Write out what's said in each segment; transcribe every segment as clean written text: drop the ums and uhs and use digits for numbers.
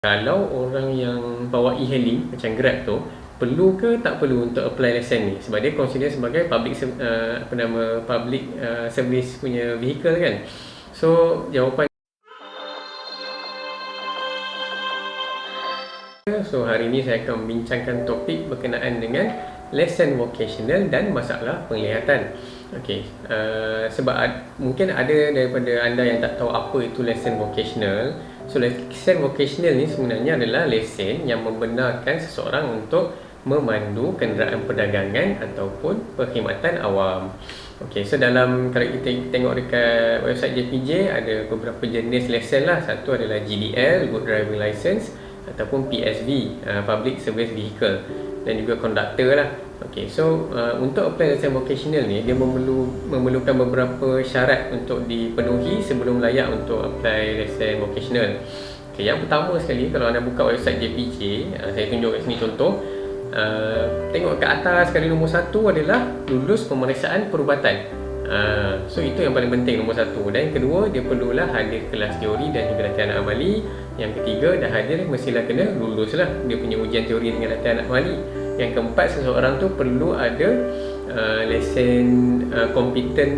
Kalau orang yang bawa e-hailing macam Grab tu, perlu ke tak perlu untuk apply lesen ni? Sebab dia consider sebagai public service punya vehicle kan. So jawapan hari ini saya akan membincangkan topik berkenaan dengan lesen vocational dan masalah penglihatan. Okey, sebab mungkin ada daripada anda yang tak tahu apa itu lesen vocational. So lesen vocational ni sebenarnya adalah lesen yang membenarkan seseorang untuk memandu kenderaan perdagangan ataupun perkhidmatan awam. Okey, so kalau kita tengok dekat website JPJ ada beberapa jenis lesen lah. Satu adalah GDL, Good Driving License, ataupun PSV, Public Service Vehicle, dan juga Conductor lah. Okey, so untuk apply lesen vocational ni dia memerlukan beberapa syarat untuk dipenuhi sebelum layak untuk apply lesen vocational. Okey, yang pertama sekali, kalau anda buka website JPJ, saya tunjuk kat sini contoh. Tengok kat atas sekali, nombor satu adalah lulus pemeriksaan perubatan. So itu yang paling penting, nombor satu. Dan yang kedua, dia perlulah hadir kelas teori dan juga latihan amali. Yang ketiga, dah hadir mestilah kena lulus lah dia punya ujian teori dengan latihan amali. Yang keempat, seseorang tu perlu ada lesen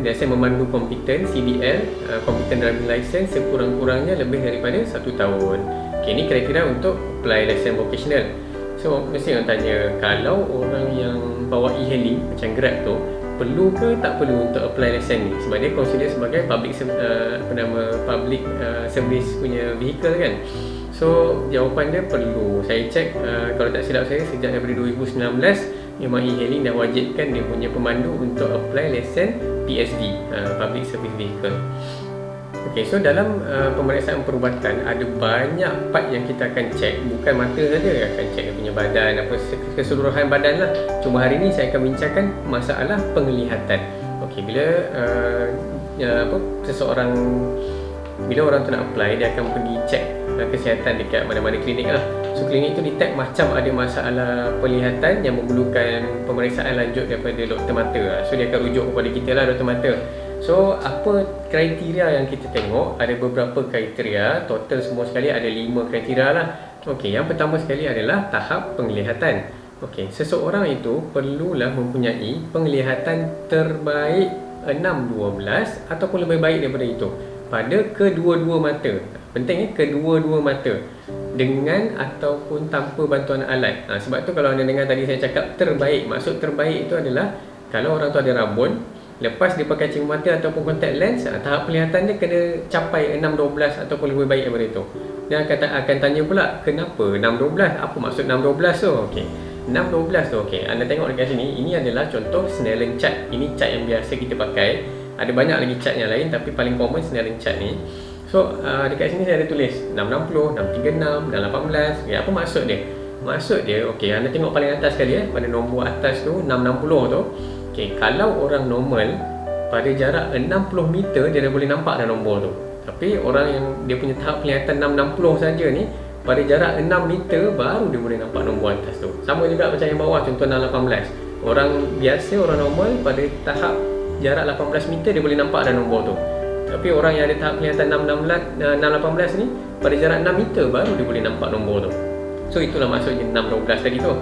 lesen memandu kompeten, CDL, Competent Driving License, sekurang-kurangnya lebih daripada 1 tahun. Okay, ini kriteria untuk apply lesen vocational. So mesti orang tanya, kalau orang yang bawa e-hailing macam Grab tu, perlu ke tak perlu untuk apply lesen ni? Sebab dia consider sebagai public service punya vehicle kan. So jawapan dia perlu. Saya cek, kalau tak silap saya, sejak daripada 2019 memang e-hailing dah wajibkan dia punya pemandu untuk apply lesen PSV, Public Service Vehicle. Okey, so dalam pemeriksaan perubatan ada banyak part yang kita akan cek. Bukan mata saja, akan cek dia punya badan, keseluruhan badan lah. Cuma hari ni saya akan bincangkan masalah penglihatan. Okey, bila bila orang tu nak apply, dia akan pergi cek kesihatan dekat mana-mana klinik lah. So klinik tu detect macam ada masalah penglihatan yang memerlukan pemeriksaan lanjut daripada doktor mata. So dia akan rujuk kepada kita lah, doktor mata. So apa kriteria yang kita tengok? Ada beberapa kriteria, total semua sekali ada 5 kriteria lah. Okey, yang pertama sekali adalah tahap penglihatan. Okey, seseorang itu perlulah mempunyai penglihatan terbaik 6/12 ataupun lebih baik daripada itu pada kedua-dua mata. Penting kedua-dua mata, dengan ataupun tanpa bantuan alat. Sebab tu kalau anda dengar tadi saya cakap terbaik, maksud terbaik itu adalah kalau orang tu ada rabun, lepas dia pakai cermin mata ataupun contact lens, tahap penglihatan dia kena capai 6/12 ataupun lebih baik daripada itu. Dia akan tanya pula, kenapa 6/12? Apa maksud 6/12 tu? Okey, 6/12 tu, okey, anda tengok dekat sini, ini adalah contoh Snellen chart. Ini chart yang biasa kita pakai. Ada banyak lagi chart yang lain, tapi paling common Snellen chart ni. So dekat sini saya ada tulis 660, 636, 618. Okay, apa maksud dia? Maksud dia, okey, anda tengok paling atas sekali pada nombor atas tu 660 tu. Okey, kalau orang normal pada jarak 60 meter dia dah boleh nampak dah nombor tu. Tapi orang yang dia punya tahap penglihatan 660 saja ni, pada jarak 6 meter baru dia boleh nampak nombor atas tu. Sama juga macam yang bawah, contoh 618. Orang biasa, orang normal pada tahap jarak 18 meter dia boleh nampak dah nombor tu. Tapi orang yang ada tahap penglihatan 618 ni, pada jarak 6 meter baru dia boleh nampak nombor tu. So itulah maksudnya 6/12 tadi tu.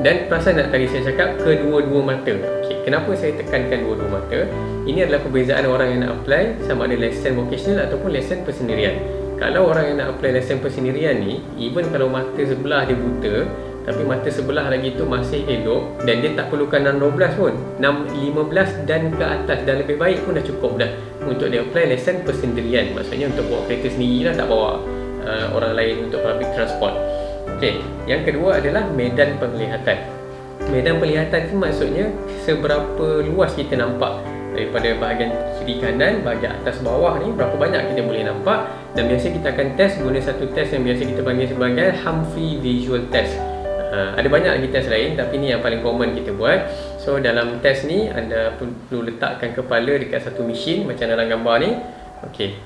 Dan perasan tak tadi saya cakap kedua-dua mata. Okay, kenapa saya tekankan dua-dua mata? Ini adalah perbezaan orang yang nak apply sama ada lesen vocational ataupun lesen persendirian. Kalau orang yang nak apply lesen persendirian ni, even kalau mata sebelah dia buta, tapi mata sebelah lagi tu masih elok dan dia tak perlukan 6/12 pun, 6/15 dan ke atas dan lebih baik pun dah cukup dah untuk dia apply lesen persendirian. Maksudnya untuk bawa kereta sendiri lah, tak bawa orang lain untuk public transport. Okey, yang kedua adalah medan penglihatan. Medan penglihatan itu maksudnya seberapa luas kita nampak daripada bahagian kiri kanan, bahagian atas bawah ni, berapa banyak kita boleh nampak. Dan biasa kita akan test guna satu test yang biasa kita panggil sebagai Humphrey Visual Test. Ada banyak lagi test lain, tapi ni yang paling common kita buat. So dalam test ni anda perlu letakkan kepala dekat satu mesin macam dalam gambar ni. Okey,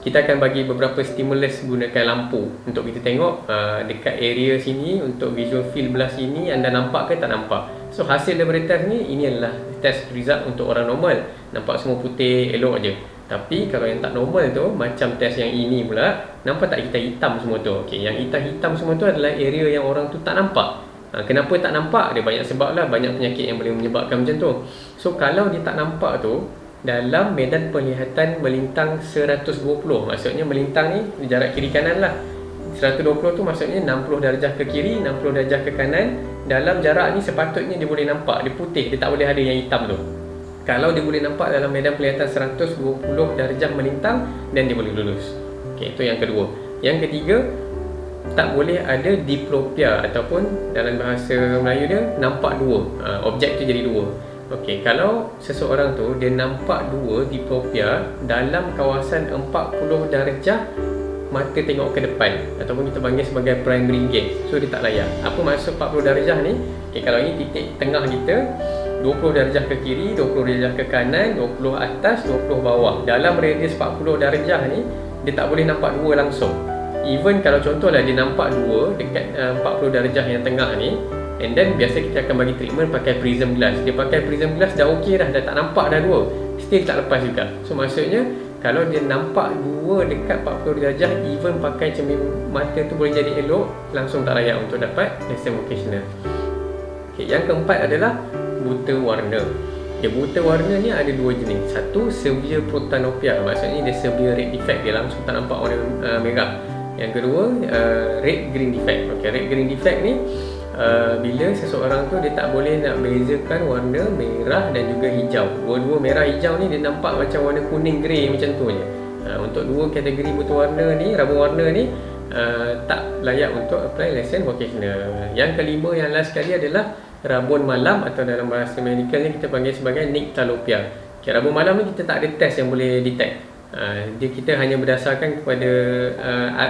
kita akan bagi beberapa stimulus gunakan lampu untuk kita tengok dekat area sini, untuk visual field belah sini anda nampak ke tak nampak. So hasil daripada test ni, ini adalah test result untuk orang normal. Nampak semua putih, elok je. Tapi kalau yang tak normal tu, macam test yang ini pula, nampak tak hitam-hitam semua tu? Okey, yang hitam-hitam semua tu adalah area yang orang tu tak nampak. Kenapa tak nampak? Dia banyak sebab lah, banyak penyakit yang boleh menyebabkan macam tu. So kalau dia tak nampak tu, dalam medan penglihatan melintang 120, maksudnya melintang ni jarak kiri kanan lah. 120 tu maksudnya 60 darjah ke kiri, 60 darjah ke kanan. Dalam jarak ni sepatutnya dia boleh nampak, dia putih, dia tak boleh ada yang hitam tu. Kalau dia boleh nampak dalam medan penglihatan 120 darjah melintang, dan dia boleh lulus. Okey, itu yang kedua. Yang ketiga, tak boleh ada diplopia, ataupun dalam bahasa Melayu dia nampak dua. Objek tu jadi dua. Okey, kalau seseorang tu dia nampak dua diplopia dalam kawasan 40 darjah mata tengok ke depan, ataupun kita panggil sebagai primary gaze. So dia tak layak. Apa maksud 40 darjah ni? Okey, kalau ini titik tengah kita, 20 darjah ke kiri, 20 darjah ke kanan, 20 atas, 20 bawah. Dalam radius 40 darjah ni, dia tak boleh nampak dua langsung. Even kalau contohlah dia nampak dua dekat 40 darjah yang tengah ni, and then biasa kita akan bagi treatment pakai prism glass. Dia pakai prism glass dah okey dah tak nampak dah dua, still tak lepas juga. So maksudnya kalau dia nampak dua dekat 40 darjah, even pakai cermin mata tu boleh jadi elok, langsung tak layak untuk dapat lesen vocational. Okay, yang keempat adalah buta warna. Okay, buta warna ni ada dua jenis. Satu, severe protanopia, maksudnya dia severe red defect, dia langsung tak nampak warna merah. Yang kedua, red green defect. Okay, red green defect ni bila seseorang tu dia tak boleh nak bezakan warna merah dan juga hijau. Dua-dua merah hijau ni dia nampak macam warna kuning grey macam tu je. Untuk dua kategori buta warna ni, rabun warna ni tak layak untuk apply lesen vocational. Yang kelima, yang last sekali adalah rabun malam, atau dalam bahasa medicalnya kita panggil sebagai nyctalopia. Okay, rabun malam ni kita tak ada test yang boleh detect. Kita hanya berdasarkan kepada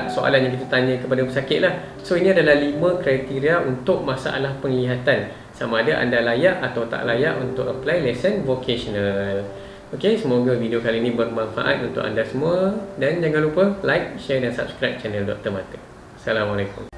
soalan yang kita tanya kepada pesakit lah. So ini adalah 5 kriteria untuk masalah penglihatan, sama ada anda layak atau tak layak untuk apply lesen vocational. Okay, semoga video kali ini bermanfaat untuk anda semua, dan jangan lupa like, share dan subscribe channel Dr. Mata. Assalamualaikum.